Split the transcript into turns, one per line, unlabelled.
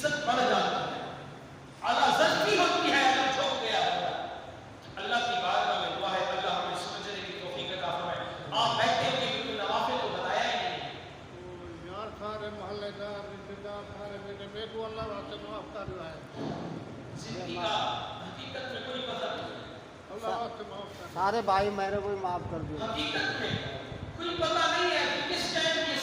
عزت بڑھ جاتی ہے، اعلیٰ ظرفی ہوتی ہے اگر جھک گیا ہوتا ہے۔ اللہ کی بارگاہ میں دعا ہے اللہ ہمیں سمجھنے کی توفیق عطا فرمائے۔ آپ بیٹھے ہو کہ بالکل نوافل کو بتایا ہی نہیں۔
یار سارے محلے دار رشتے دار سارے میرے کو اللہ واسطے معاف کر رہا ہے،
زندگی کا حقیقت میں کوئی پتہ نہیں،
اللہ واسطے معاف کر
سارے بھائی میرے کو معاف کر دیا۔
حقیقت میں کوئی پتہ نہیں ہے کہ کس ٹائم یہ